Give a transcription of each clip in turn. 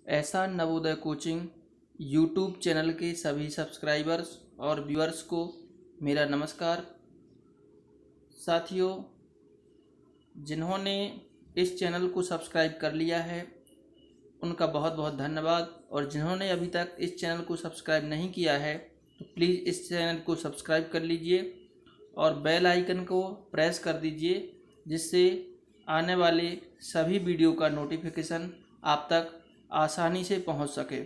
ऐसा Navodaya coaching YouTube channel के सभी सब्सक्राइबर्स और व्यूअर्स को मेरा नमस्कार। साथियों, जिन्होंने इस चैनल को सब्सक्राइब कर लिया है उनका बहुत बहुत धन्यवाद, और जिन्होंने अभी तक इस चैनल को सब्सक्राइब नहीं किया है तो प्लीज़ इस चैनल को सब्सक्राइब कर लीजिए और बेल आइकन को प्रेस कर दीजिए, जिससे आने वाले सभी वीडियो का नोटिफिकेशन आप तक आसानी से पहुंच सके।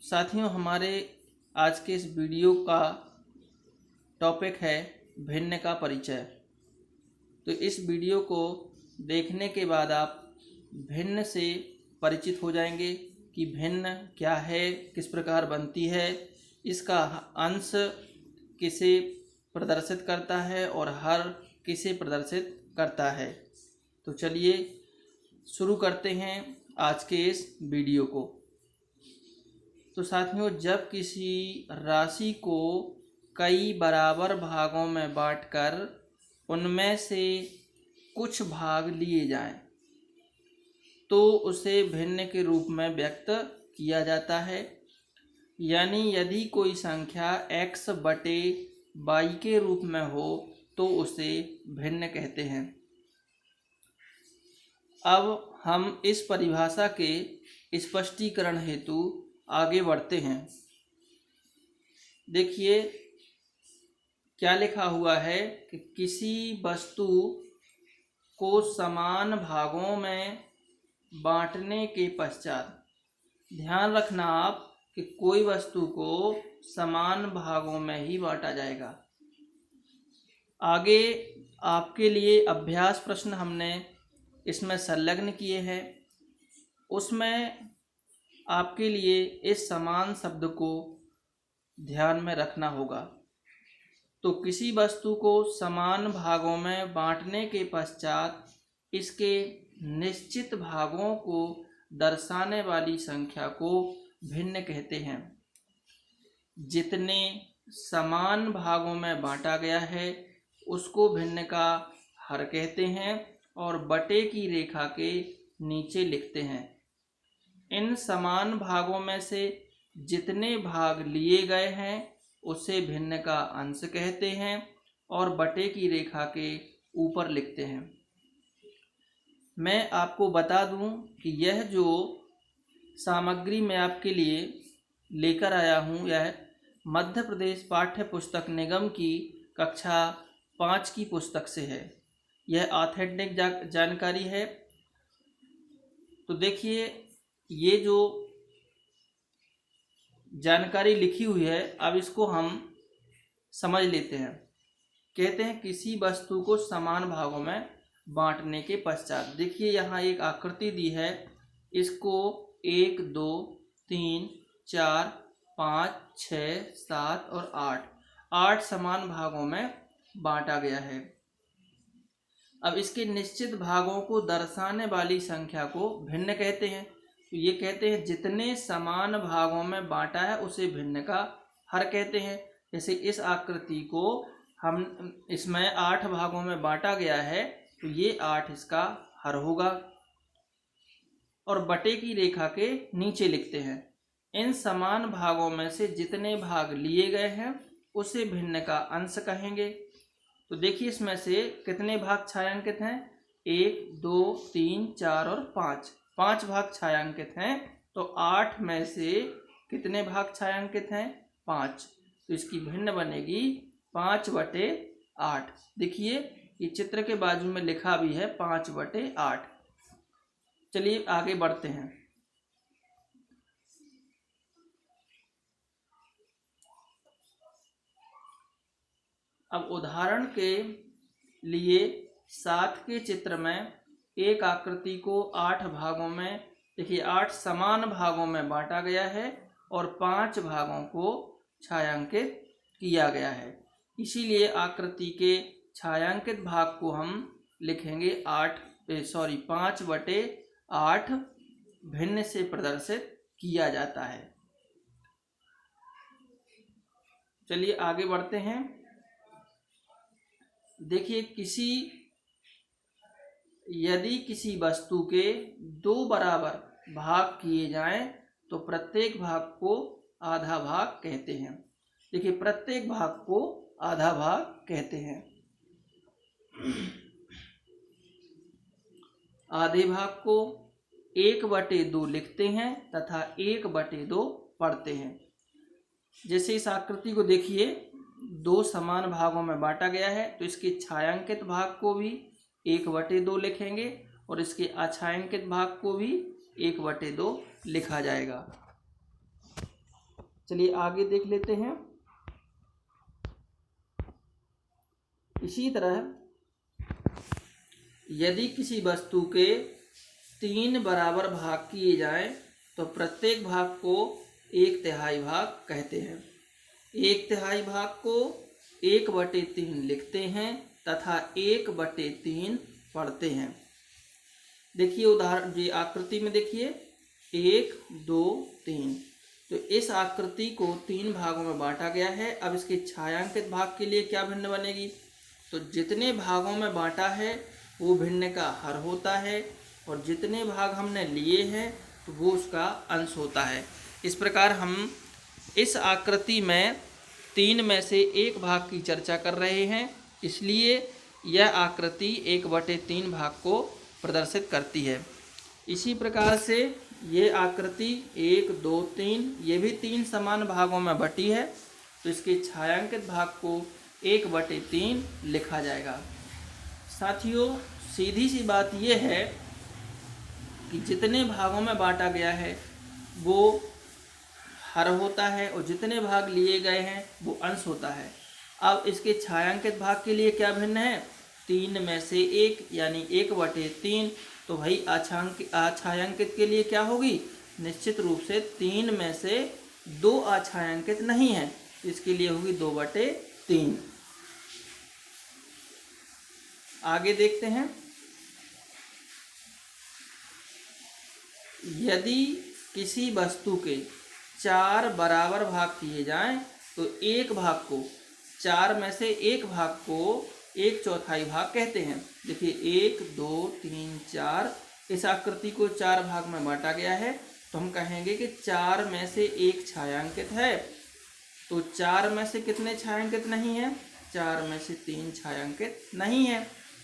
साथियों, हमारे आज के इस वीडियो का टॉपिक है भिन्न का परिचय। तो इस वीडियो को देखने के बाद आप भिन्न से परिचित हो जाएंगे कि भिन्न क्या है, किस प्रकार बनती है, इसका अंश किसे प्रदर्शित करता है और हर किसे प्रदर्शित करता है। तो चलिए शुरू करते हैं आज के इस वीडियो को। तो साथियों, जब किसी राशि को कई बराबर भागों में बांटकर उनमें से कुछ भाग लिए जाएं, तो उसे भिन्न के रूप में व्यक्त किया जाता है। यानी यदि कोई संख्या x बटे y के रूप में हो तो उसे भिन्न कहते हैं। अब हम इस परिभाषा के स्पष्टीकरण हेतु आगे बढ़ते हैं। देखिए क्या लिखा हुआ है कि किसी वस्तु को समान भागों में बांटने के पश्चात, ध्यान रखना आप कि कोई वस्तु को समान भागों में ही बांटा जाएगा। आगे आपके लिए अभ्यास प्रश्न हमने इसमें संलग्न किए हैं, उसमें आपके लिए इस समान शब्द को ध्यान में रखना होगा। तो किसी वस्तु को समान भागों में बांटने के पश्चात इसके निश्चित भागों को दर्शाने वाली संख्या को भिन्न कहते हैं। जितने समान भागों में बांटा गया है उसको भिन्न का हर कहते हैं और बटे की रेखा के नीचे लिखते हैं। इन समान भागों में से जितने भाग लिए गए हैं उसे भिन्न का अंश कहते हैं और बटे की रेखा के ऊपर लिखते हैं। मैं आपको बता दूं कि यह जो सामग्री मैं आपके लिए लेकर आया हूं, यह मध्य प्रदेश पाठ्य पुस्तक निगम की कक्षा 5 की पुस्तक से है। यह ऑथेंटिक जानकारी है। तो देखिए, ये जो जानकारी लिखी हुई है, अब इसको हम समझ लेते हैं। कहते हैं किसी वस्तु को समान भागों में बांटने के पश्चात। देखिए यहाँ एक आकृति दी है, इसको 1 2 3 4 5 6 7 और 8 समान भागों में बांटा गया है। अब इसके निश्चित भागों को दर्शाने वाली संख्या को भिन्न कहते हैं। तो ये कहते हैं जितने समान भागों में बांटा है उसे भिन्न का हर कहते हैं। जैसे इस आकृति को हम इसमें 8 भागों में बांटा गया है, तो ये 8 इसका हर होगा। और बटे की रेखा के नीचे लिखते हैं इन समान भागों में से जितने भाग लिए गए हैं उसे भिन्न का अंश कहेंगे। तो देखिए इसमें से कितने भाग छायांकित हैं, 1 2 3 4 और 5 भाग छायांकित हैं। तो 8 में से कितने भाग छायांकित हैं, 5। तो इसकी भिन्न बनेगी 5/8। देखिए ये चित्र के बाजू में लिखा भी है 5/8। चलिए आगे बढ़ते हैं। अब उदाहरण के लिए 7 के चित्र में एक आकृति को 8 भागों में, देखिए 8 समान भागों में बांटा गया है और 5 भागों को छायांकित किया गया है। इसीलिए आकृति के छायांकित भाग को हम लिखेंगे 5/8 भिन्न से प्रदर्शित किया जाता है। चलिए आगे बढ़ते हैं। देखिए किसी यदि किसी वस्तु के दो बराबर भाग किए जाएं तो प्रत्येक भाग को आधा भाग कहते हैं। देखिए, प्रत्येक भाग को आधा भाग कहते हैं। आधे भाग को 1/2 लिखते हैं तथा 1/2 पढ़ते हैं। जैसे इस आकृति को देखिए, दो समान भागों में बांटा गया है, तो इसके छायांकित भाग को भी 1/2 लिखेंगे और इसके अछायांकित भाग को भी 1/2 लिखा जाएगा। चलिए आगे देख लेते हैं। इसी तरह यदि किसी वस्तु के 3 बराबर भाग किए जाएं तो प्रत्येक भाग को 1/3 भाग कहते हैं। 1/3 भाग को 1/3 लिखते हैं तथा 1/3 पढ़ते हैं। देखिए उदाहरण, ये आकृति में देखिए 1 2 3, तो इस आकृति को 3 भागों में बांटा गया है। अब इसके छायांकित भाग के लिए क्या भिन्न बनेगी, तो जितने भागों में बांटा है वो भिन्न का हर होता है और जितने भाग हमने लिए हैं तो वो उसका अंश होता है। इस प्रकार हम इस आकृति में 3 में से 1 भाग की चर्चा कर रहे हैं, इसलिए यह आकृति 1/3 भाग को प्रदर्शित करती है। इसी प्रकार से ये आकृति 1 2 3 ये भी 3 समान भागों में बटी है, तो इसके छायांकित भाग को 1/3 लिखा जाएगा। साथियों, सीधी सी बात यह है कि जितने भागों में बांटा गया है वो हर होता है और जितने भाग लिए गए हैं वो अंश होता है। अब इसके छायांकित भाग के लिए क्या भिन्न है, 3 में से 1 यानी 1/3, तो भाई अछायांकित के लिए क्या होगी, निश्चित रूप से 3 में से 2 अछायांकित नहीं है, इसके लिए होगी 2/3। आगे देखते हैं। यदि किसी वस्तु के 4 बराबर भाग किए जाएं तो एक भाग को 4 में से 1 भाग को 1/4 भाग कहते हैं। देखिए 1 2 3 4, इस आकृति को 4 भाग में बांटा गया है, तो हम कहेंगे कि 4 में से 1 छायांकित है। तो 4 में से कितने छायांकित नहीं है, 4 में से 3 छायांकित नहीं है,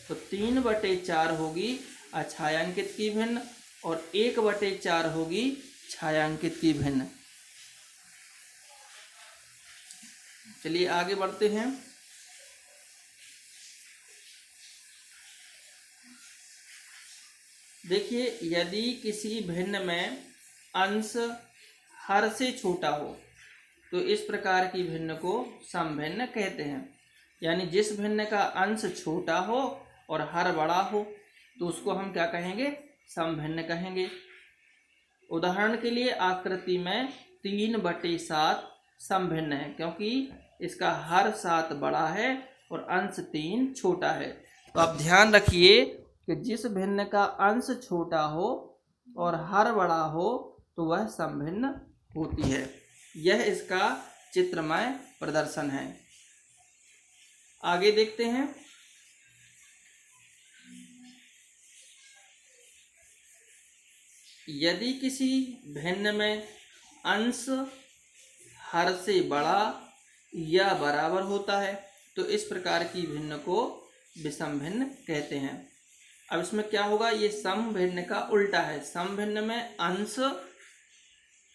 तो 3/4 होगी अछायांकित की भिन्न और 1/4 होगी छायांकित की भिन्न। चलिए आगे बढ़ते हैं। देखिए, यदि किसी भिन्न में अंश हर से छोटा हो तो इस प्रकार की भिन्न को समभिन्न कहते हैं। यानी जिस भिन्न का अंश छोटा हो और हर बड़ा हो तो उसको हम क्या कहेंगे, समभिन्न कहेंगे। उदाहरण के लिए आकृति में 3/7 समभिन्न है, क्योंकि इसका हर 7 बड़ा है और अंश 3 छोटा है। तो आप ध्यान रखिए कि जिस भिन्न का अंश छोटा हो और हर बड़ा हो तो वह समभिन्न होती है। यह इसका चित्रमय प्रदर्शन है। आगे देखते हैं। यदि किसी भिन्न में अंश हर से बड़ा या बराबर होता है तो इस प्रकार की भिन्न को विषम भिन्न कहते हैं। अब इसमें क्या होगा, ये सम भिन्न का उल्टा है। सम भिन्न में अंश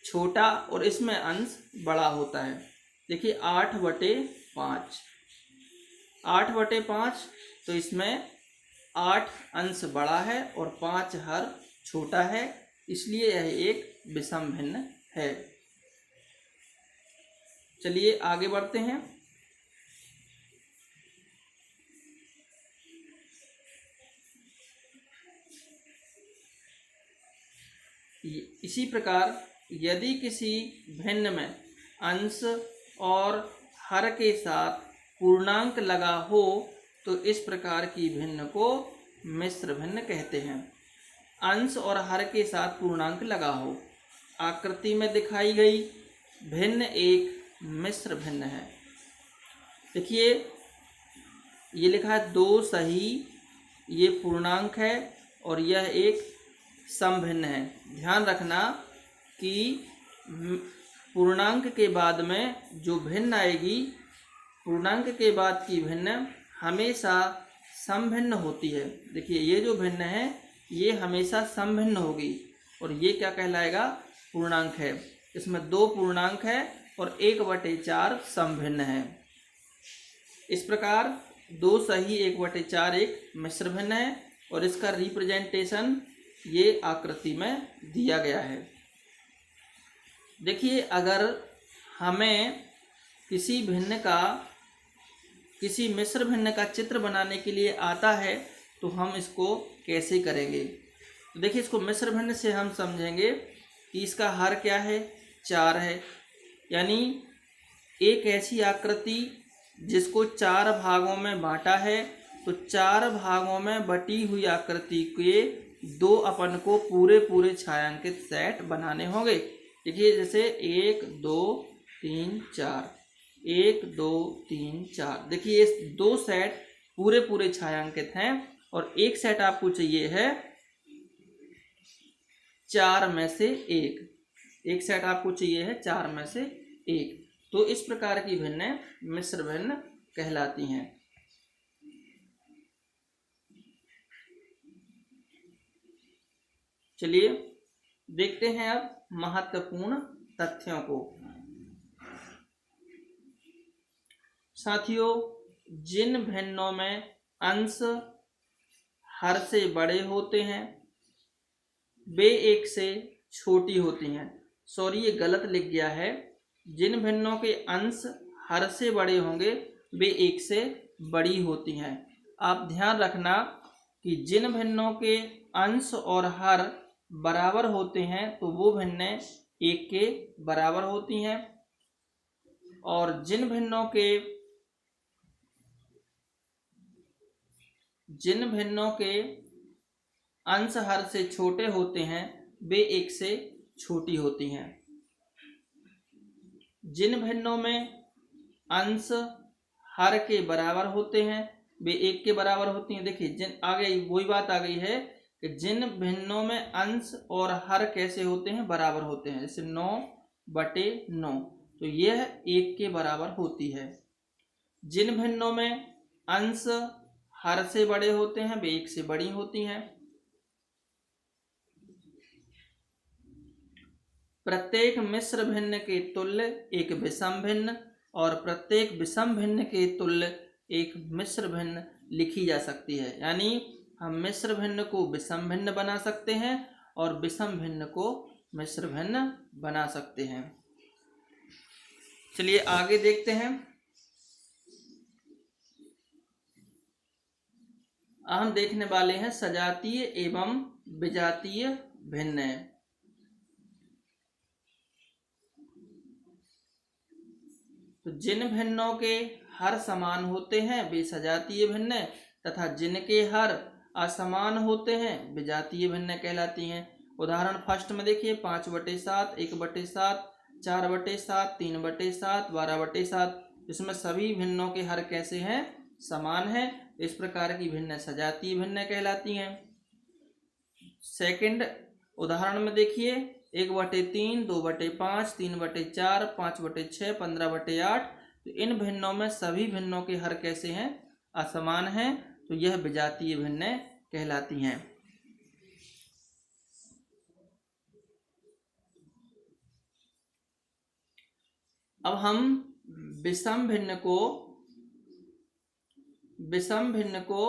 छोटा और इसमें अंश बड़ा होता है। देखिए 8/5, 8/5, तो इसमें 8 अंश बड़ा है और 5 हर छोटा है, इसलिए यह एक विषम भिन्न है। चलिए आगे बढ़ते हैं। इसी प्रकार यदि किसी भिन्न में अंश और हर के साथ पूर्णांक लगा हो तो इस प्रकार की भिन्न को मिश्र भिन्न कहते हैं। अंश और हर के साथ पूर्णांक लगा हो, आकृति में दिखाई गई भिन्न एक मिश्र भिन्न है। देखिए ये लिखा है 2 सही, ये पूर्णांक है और यह एक समभिन्न है। ध्यान रखना कि पूर्णांक के बाद में जो भिन्न आएगी, पूर्णांक के बाद की भिन्न हमेशा समभिन्न होती है। देखिए ये जो भिन्न है ये हमेशा समभिन्न होगी और ये क्या कहलाएगा, पूर्णांक है। इसमें 2 पूर्णांक है और 1/4 समभिन्न है। इस प्रकार 2 सही 1/4 एक मिश्र भिन्न है और इसका रिप्रेजेंटेशन ये आकृति में दिया गया है। देखिए अगर हमें किसी मिश्र भिन्न का चित्र बनाने के लिए आता है तो हम इसको कैसे करेंगे। तो देखिए इसको मिश्र भिन्न से हम समझेंगे कि इसका हर क्या है, 4 है। यानी एक ऐसी आकृति जिसको 4 भागों में बांटा है, तो 4 भागों में बटी हुई आकृति के 2 अपन को पूरे छायांकित सेट बनाने होंगे। देखिए जैसे 1 2 3 4, 1 2 3 4। देखिए ये 2 सेट पूरे छायांकित हैं और एक सेट आपको चाहिए है 4 में से 1 सेट आपको चाहिए है 4 में से 1। तो इस प्रकार की भिन्न मिश्र भिन्न कहलाती हैं। चलिए देखते हैं अब महत्वपूर्ण तथ्यों को। साथियों, जिन भिन्नों में अंश हर से बड़े होते हैं वे 1 से छोटी होती हैं। सॉरी, ये गलत लिख गया है। जिन भिन्नों के अंश हर से बड़े होंगे वे 1 से बड़ी होती हैं। आप ध्यान रखना कि जिन भिन्नों के अंश और हर बराबर होते हैं तो वो भिन्न 1 के बराबर होती हैं, और जिन भिन्नों के अंश हर से छोटे होते हैं वे 1 से छोटी होती हैं। जिन भिन्नों में अंश हर के बराबर होते हैं वे 1 के बराबर होती हैं। देखिए वही बात आ गई है कि जिन भिन्नों में अंश और हर कैसे होते हैं, बराबर होते हैं। जैसे 9/9, तो यह 1 के बराबर होती है। जिन भिन्नों में अंश हर से बड़े होते हैं वे 1 से बड़ी होती हैं। प्रत्येक मिश्र भिन्न के तुल्य एक विषम भिन्न और प्रत्येक विषम भिन्न के तुल्य एक मिश्र भिन्न लिखी जा सकती है। यानी हम मिश्र भिन्न को विषम भिन्न बना सकते हैं और विषम भिन्न को मिश्र भिन्न बना सकते हैं। चलिए आगे देखते हैं। हम देखने वाले हैं सजातीय एवं विजातीय भिन्न। तो जिन भिन्नों के हर समान होते हैं वे सजातीय भिन्न तथा जिनके हर असमान होते हैं विजातीय भिन्न कहलाती हैं। उदाहरण फर्स्ट में देखिए 5/7, 1/7, 4/7, 3/7, 12/7। इसमें सभी भिन्नों के हर कैसे हैं, समान हैं। इस प्रकार की भिन्न सजातीय भिन्न कहलाती हैं। सेकंड उदाहरण में देखिए 1/3, 2/5, 3/4, 5/6, 15/8। तो इन भिन्नों में सभी भिन्नों के हर कैसे हैं, असमान हैं। तो यह विजातीय भिन्न कहलाती हैं। अब हम विषम भिन्न को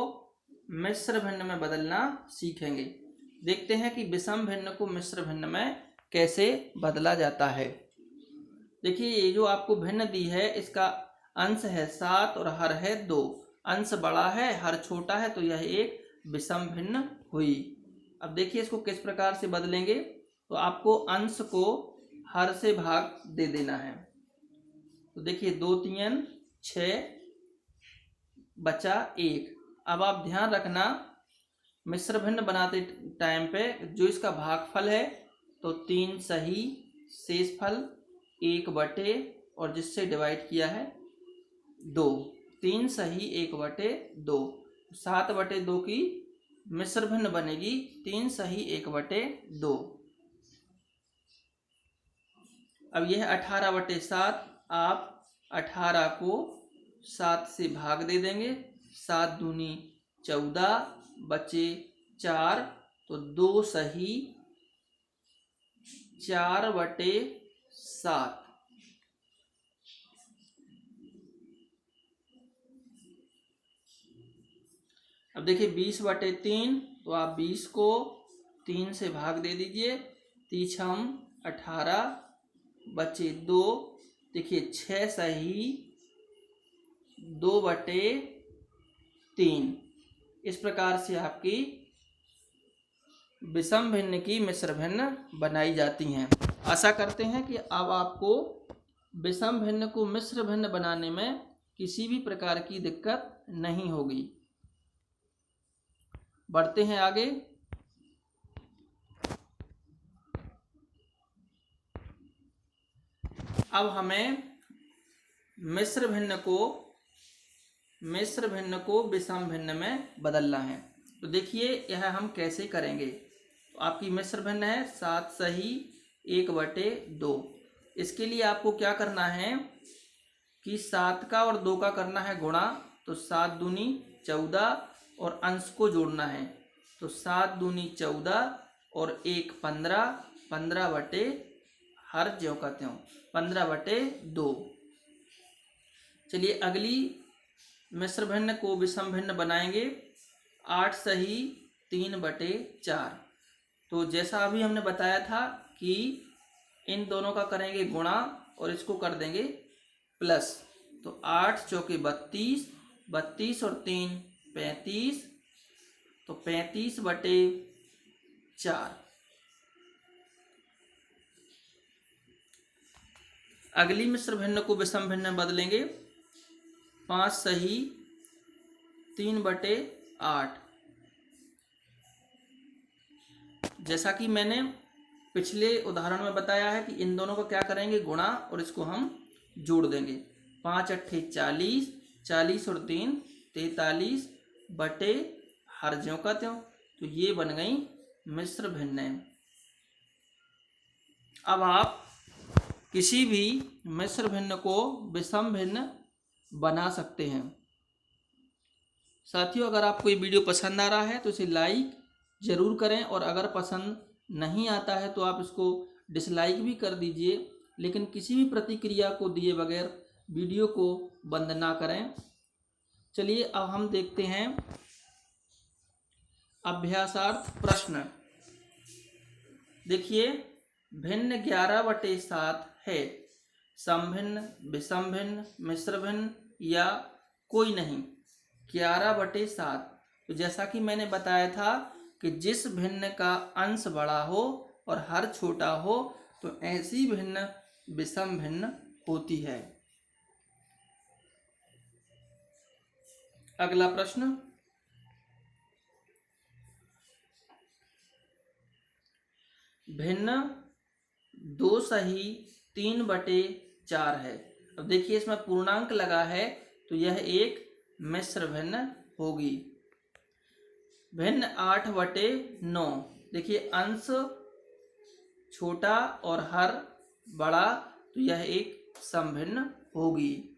मिश्र भिन्न में बदलना सीखेंगे। देखते हैं कि विषम भिन्न को मिश्र भिन्न में कैसे बदला जाता है। देखिए ये जो आपको भिन्न दी है इसका अंश है 7 और हर है 2। अंश बड़ा है, हर छोटा है, तो यह एक विषम भिन्न हुई। अब देखिए इसको किस प्रकार से बदलेंगे। तो आपको अंश को हर से भाग दे देना है। तो देखिए 2 3 6 बचा 1। अब आप ध्यान रखना मिश्र भिन्न बनाते टाइम पे जो इसका भागफल है तो 3 सही, शेषफल 1/, और जिससे डिवाइड किया है 2। 3 सही 1/2, 7/2 की मिश्र भिन्न बनेगी 3 सही 1/2। अब यह 18/7, आप 18 को 7 से भाग दे देंगे, 7 दूनी 14, बचे 4, तो 2 सही 4/7। अब देखिए 20/3, तो आप 20 को 3 से भाग दे दीजिए, 3 18, बचे 2, देखिए 6 सही 2/3। इस प्रकार से आपकी विषम भिन्न की मिश्र भिन्न बनाई जाती हैं। आशा करते हैं कि अब आपको विषम भिन्न को मिश्र भिन्न बनाने में किसी भी प्रकार की दिक्कत नहीं होगी। बढ़ते हैं आगे। अब हमें मिश्र भिन्न को विषम भिन्न में बदलना है। तो देखिए यह हम कैसे करेंगे। तो आपकी मिश्र भिन्न है 7 सही 1/2। इसके लिए आपको क्या करना है कि 7 का और 2 का करना है गुणा, तो 7 दूनी 14 और अंश को जोड़ना है, तो 7 दूनी 14 और 1 15, 15 बटे हर ज्यों का त्यों 15/2। चलिए अगली मिश्र भिन्न को विषम भिन्न बनाएंगे 8 सही 3/4। तो जैसा अभी हमने बताया था कि इन दोनों का करेंगे गुणा और इसको कर देंगे प्लस, तो 8 चौके 32, 32 और 3 35, तो 35/4। अगली मिश्र भिन्न को विषम भिन्न में बदलेंगे 5 सही 3/8। जैसा कि मैंने पिछले उदाहरण में बताया है कि इन दोनों का क्या करेंगे गुणा और इसको हम जोड़ देंगे, 5 अट्ठे 40, 40 और 3 43 बटे हर ज्यों का त्यों, तो ये बन गई मिश्र भिन्न। अब आप किसी भी मिश्र भिन्न को विषम भिन्न बना सकते हैं। साथियों, अगर आपको ये वीडियो पसंद आ रहा है तो इसे लाइक ज़रूर करें, और अगर पसंद नहीं आता है तो आप इसको डिसलाइक भी कर दीजिए, लेकिन किसी भी प्रतिक्रिया को दिए बगैर वीडियो को बंद ना करें। चलिए अब हम देखते हैं अभ्यासार्थ प्रश्न। देखिए भिन्न 11/7 है, समभिन्न, विषम भिन्न, मिश्र भिन्न या कोई नहीं। 11/7, तो जैसा कि मैंने बताया था कि जिस भिन्न का अंश बड़ा हो और हर छोटा हो तो ऐसी भिन्न विषम भिन्न होती है। अगला प्रश्न, भिन्न 2 सही 3/4 है। अब देखिए इसमें पूर्णांक लगा है तो यह एक मिश्र भिन्न होगी। भिन्न 8/9, देखिए अंश छोटा और हर बड़ा, तो यह एक समभिन्न होगी।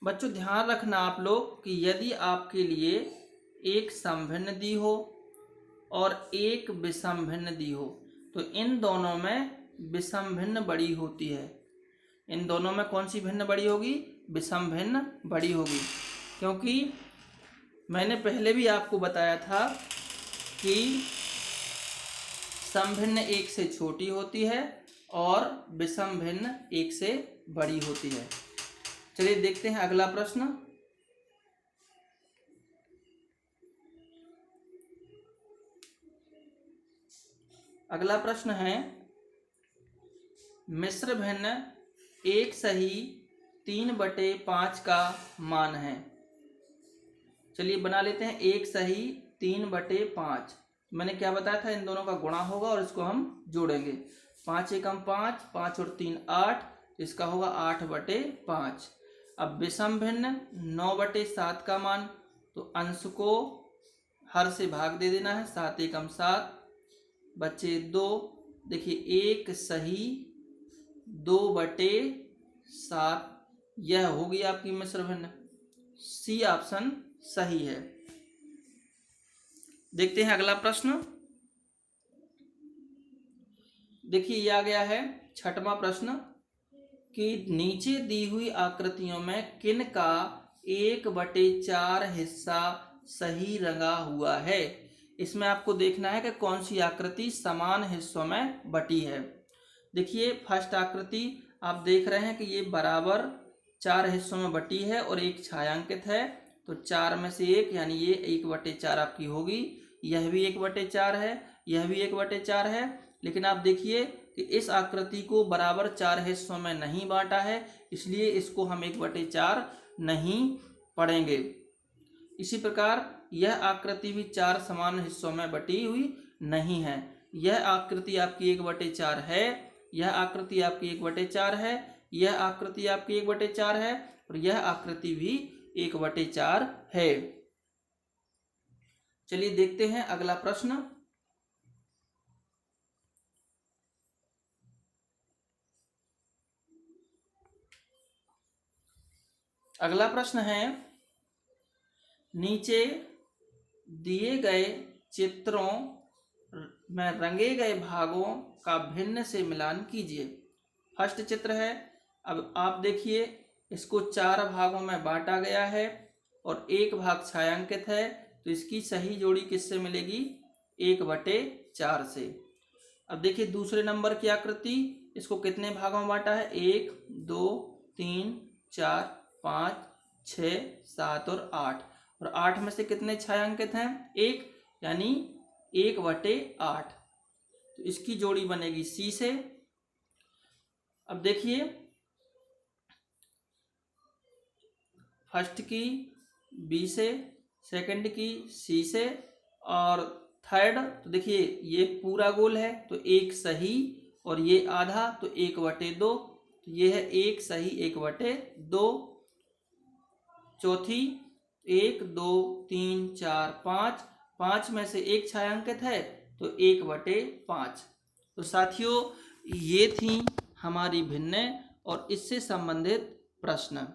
बच्चों ध्यान रखना आप लोग कि यदि आपके लिए एक समभिन्न दी हो और एक विषम भिन्न दी हो तो इन दोनों में विषम भिन्न बड़ी होती है। इन दोनों में कौन सी भिन्न बड़ी होगी? विषम भिन्न बड़ी होगी, क्योंकि मैंने पहले भी आपको बताया था कि समभिन्न 1 से छोटी होती है और विषम भिन्न 1 से बड़ी होती है। चलिए देखते हैं अगला प्रश्न। अगला प्रश्न है मिश्र भिन्न 1 सही 3/5 का मान है। चलिए बना लेते हैं 1 सही 3/5। मैंने क्या बताया था, इन दोनों का गुणा होगा और इसको हम जोड़ेंगे। 5 एकम 5, 5 और 3 8, इसका होगा 8/5। अब विषम भिन्न 9/7 का मान, तो अंश को हर से भाग दे देना है, 7 एकम 7 बचे 2। देखिए 1 सही 2/7, यह होगी आपकी मिश्र भिन्न। सी ऑप्शन सही है। देखते हैं अगला प्रश्न। देखिए ये आ गया है 6वां प्रश्न कि नीचे दी हुई आकृतियों में किन का 1/4 हिस्सा सही रंगा हुआ है। इसमें आपको देखना है कि कौन सी आकृति समान हिस्सों में बटी है। देखिए फर्स्ट आकृति आप देख रहे हैं कि ये बराबर 4 हिस्सों में बटी है और एक छायांकित है, तो 4 में से 1 यानी ये 1/4 आपकी होगी। यह भी 1/4 है, यह भी 1/4 है। लेकिन आप देखिए कि इस आकृति को बराबर 4 हिस्सों में नहीं बांटा है, इसलिए इसको हम 1/4 नहीं पढ़ेंगे। इसी प्रकार यह आकृति भी 4 समान हिस्सों में बटी हुई नहीं है। यह आकृति आपकी 1/4 है, यह आकृति आपकी 1/4 है, यह आकृति आपकी 1/4 है और यह आकृति भी 1/4 है। चलिए देखते हैं अगला प्रश्न। अगला प्रश्न है नीचे दिए गए चित्रों में रंगे गए भागों का भिन्न से मिलान कीजिए। फर्स्ट चित्र है, अब आप देखिए इसको 4 भागों में बांटा गया है और एक भाग छायांकित है, तो इसकी सही जोड़ी किससे मिलेगी? 1/4 से। अब देखिए दूसरे नंबर की आकृति, इसको कितने भागों में बांटा है? 1 2 3 4 5 6 7 और 8, और 8 में से कितने छायांकित हैं? 1, यानी 1/8, तो इसकी जोड़ी बनेगी सी से। अब देखिए फर्स्ट की बी से, सेकंड की सी से और थर्ड, तो देखिए ये पूरा गोल है तो 1 सही और ये आधा, तो 1/2, तो ये है 1 सही 1/2। चौथी 1 2 3 4 5, 5 में से 1 छायांकित है तो 1/5। तो साथियों ये थी हमारी भिन्न और इससे संबंधित प्रश्न।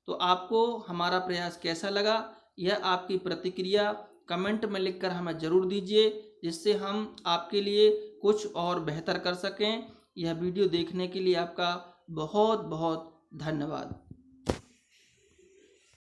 तो आपको हमारा प्रयास कैसा लगा, यह आपकी प्रतिक्रिया कमेंट में लिखकर हमें ज़रूर दीजिए, जिससे हम आपके लिए कुछ और बेहतर कर सकें। यह वीडियो देखने के लिए आपका बहुत बहुत धन्यवाद।